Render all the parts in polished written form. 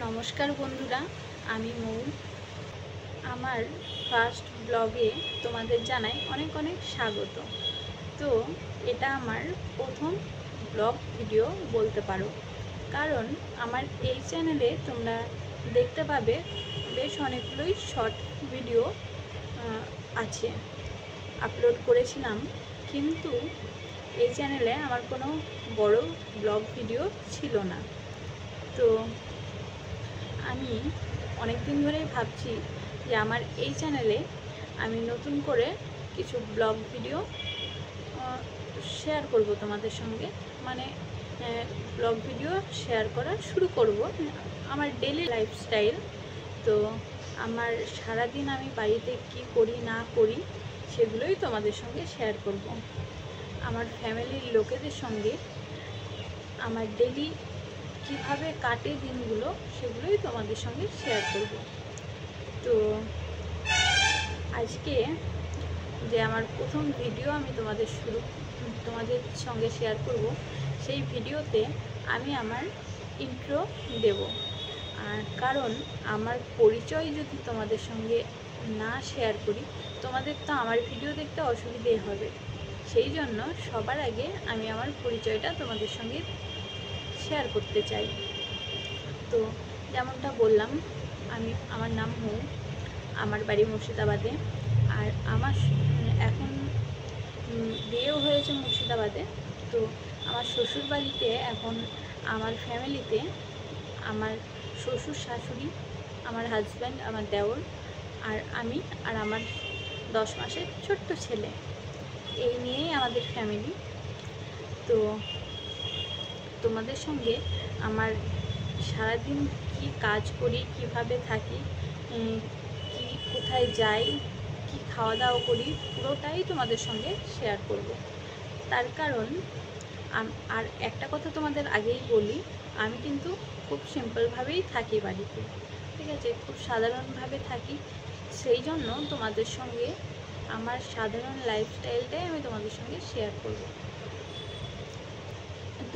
नमस्कार बंधुरा आमी मौ आमार फार्स्ट ब्लगे तोमादेर जानाई अनेक अनेक स्वागत। तो एटा आमार प्रथम ब्लग भिडियो बोलते पारो, कारण आमार एई चैनेले तोमरा देखते पाबे बेश अनेकगुलोई शर्ट भिडियो आछे आपलोड करेछिलाम, किन्तु एई चैनेले आमार कोनो बड़ो ब्लग भिडियो छिलो ना। तो आमी अनेक दिन धरेई भाबছি যে আমার এই চ্যানেলে আমি নতুন করে কিছু ব্লগ ভিডিও শেয়ার করব তোমাদের সঙ্গে, মানে ব্লগ ভিডিও শেয়ার করা শুরু করব আমার ডেইলি লাইফস্টাইল। তো আমার সারা দিন আমি বাড়িতে কি করি না করি সেগুলোই তোমাদের সঙ্গে শেয়ার করব। আমার ফ্যামিলির লোকেদের সঙ্গে আমার ডেইলি কিভাবে কাটে দিনগুলো সেগুলোই তোমাদের সঙ্গে শেয়ার করব। তো আজকে যে আমার প্রথম ভিডিও আমি তোমাদের সঙ্গে শেয়ার করব, সেই ভিডিওতে আমি আমার ইন্ট্রো দেব। আর কারণ আমার পরিচয় যদি তোমাদের সঙ্গে না শেয়ার করি তোমাদের তো আমার ভিডিও দেখতে অসুবিধে হবে, সেই জন্য সবার আগে আমি আমার পরিচয়টা তোমাদের সঙ্গে শেয়ার করতে চাই। তো যেমনটা বললাম, আমার নাম মৌ, আমার বাড়ি মুর্শিদাবাদে, আর আমার এখন বিয়েও হয়েছে মুর্শিদাবাদে। তো আমার শ্বশুর বাড়িতে এখন আমার ফ্যামিলিতে আমার শ্বশুর শাশুড়ি, আমার হাজব্যান্ড, আমার দেওর আর আমি আর আমার 10 মাসের ছোট্ট ছেলে, এই নিয়েই আমাদের ফ্যামিলি। তো তোমাদের সঙ্গে আমার সারাদিন কি কাজ করি, কিভাবে থাকি, কি কোথায় যাই, কি খাওয়া দাওয়া করি, পুরোটাই তোমাদের সঙ্গে শেয়ার করব। তার কারণ আর একটা কথা তোমাদের আগেই বলি, আমি কিন্তু খুব সিম্পলভাবেই থাকি বাড়িতে, ঠিক আছে, খুব সাধারণভাবে থাকি। সেই জন্য তোমাদের সঙ্গে আমার সাধারণ লাইফস্টাইলটাই আমি তোমাদের সঙ্গে শেয়ার করব।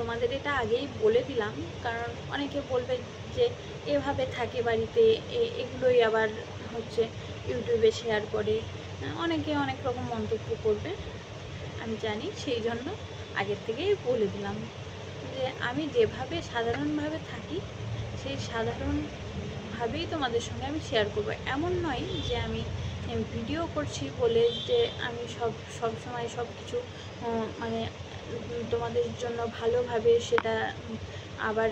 তোমাদের এটা আগেই বলে দিলাম, কারণ অনেকে বলবে যে এভাবে থাকে বাড়িতে, এগুলোই আবার হচ্ছে ইউটিউবে শেয়ার করে, অনেকে অনেক রকম মন্তব্য করবে আমি জানি, সেই জন্য আগের থেকেই বলে দিলাম যে আমি যেভাবে সাধারণভাবে থাকি সেই সাধারণভাবেই তোমাদের সঙ্গে আমি শেয়ার করব। এমন নয় যে আমি ভিডিও করছি বলে যে আমি সব সময় সব কিছু মানে তোমাদের জন্য ভালোভাবে সেটা আবার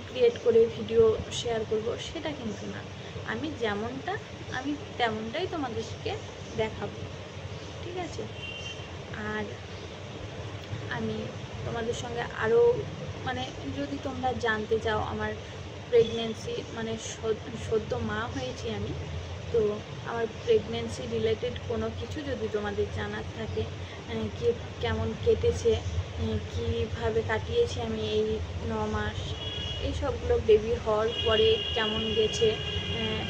ক্রিয়েট করে ভিডিও শেয়ার করব, সেটা কিন্তু না। আমি যেমনটা আমি তেমনটাই তোমাদেরকে দেখাবো, ঠিক আছে। আর আমি তোমাদের সঙ্গে আরও মানে যদি তোমরা জানতে চাও আমার প্রেগনেন্সি, মানে সদ্য মা হয়েছি আমি, তো আমার প্রেগনেন্সি রিলেটেড কোনো কিছু যদি তোমাদের জানার থাকে, কেমন কেটেছে, কীভাবে কাটিয়েছি আমি এই 9 মাস, এই সবগুলো বেবি হওয়ার পরে কেমন গেছে,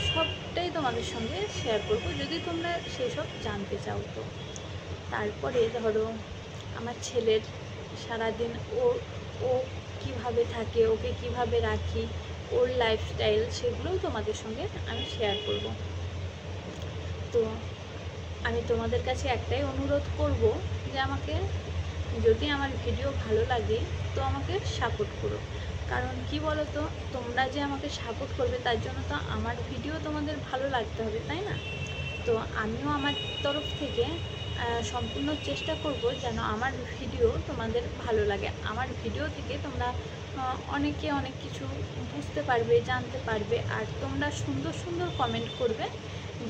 সবটাই তোমাদের সঙ্গে শেয়ার করব যদি তোমরা সেসব জানতে চাও। তো তারপরে ধরো আমার ছেলের সারাদিন ও কীভাবে থাকে, ওকে কিভাবে রাখি, ওর লাইফস্টাইল, সেগুলোও তোমাদের সঙ্গে আমি শেয়ার করব। তো আমি তোমাদের কাছে একটাই অনুরোধ করব যে আমাকে যদি আমার ভিডিও ভালো লাগে তো আমাকে সাপোর্ট করো। কারণ কি বলো তো, তোমরা যে আমাকে সাপোর্ট করবে তার জন্য তো আমার ভিডিও তোমাদের ভালো লাগতে হবে, তাই না? তো আমিও আমার তরফ থেকে সম্পূর্ণ চেষ্টা করব যেন আমার ভিডিও তোমাদের ভালো লাগে। আমার ভিডিও থেকে তোমরা অনেকে অনেক কিছু বুঝতে পারবে, জানতে পারবে, আর তোমরা সুন্দর সুন্দর কমেন্ট করবে,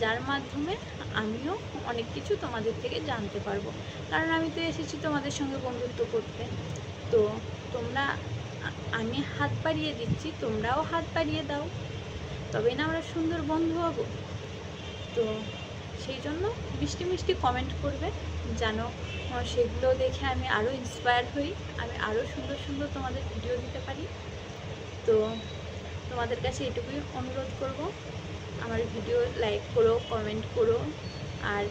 যার মাধ্যমে আমিও অনেক কিছু তোমাদের থেকে জানতে পারবো। কারণ আমি তো এসেছি তোমাদের সঙ্গে বন্ধুত্ব করতে। তো আমি হাত বাড়িয়ে দিচ্ছি, তোমরাও হাত বাড়িয়ে দাও, তবেই না আমরা সুন্দর বন্ধু হব। তো সেই জন্য মিষ্টি মিষ্টি কমেন্ট করবে, যেন সেগুলো দেখে আমি আরও ইন্সপায়ার হই, আমি আরও সুন্দর সুন্দর তোমাদের ভিডিও দিতে পারি। তো তোমাদের কাছে এটুকুই অনুরোধ করব, আমার ভিডিও লাইক করো, কমেন্ট করো, আর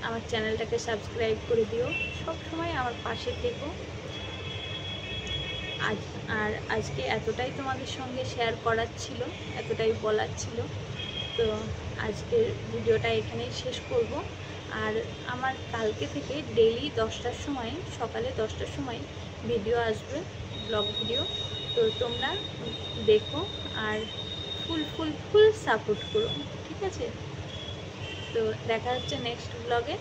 আমার চ্যানেলটাকে সাবস্ক্রাইব করে দিও, সব সময় আমার পাশে থেকো। আর আজকে এতটাই তোমাদের সঙ্গে শেয়ার করার ছিল, এতটাই বলার ছিল। তো আজকের ভিডিওটা এখানেই শেষ করব। আর আমার কালকে থেকে ডেইলি 10টার সময়, সকালে 10টার সময় ভিডিও আসবে, ব্লগ ভিডিও। তো তোমরা দেখো আর ফুল সাপোর্ট করো, ঠিক আছে? তো দেখা হচ্ছে নেক্সট ব্লগে।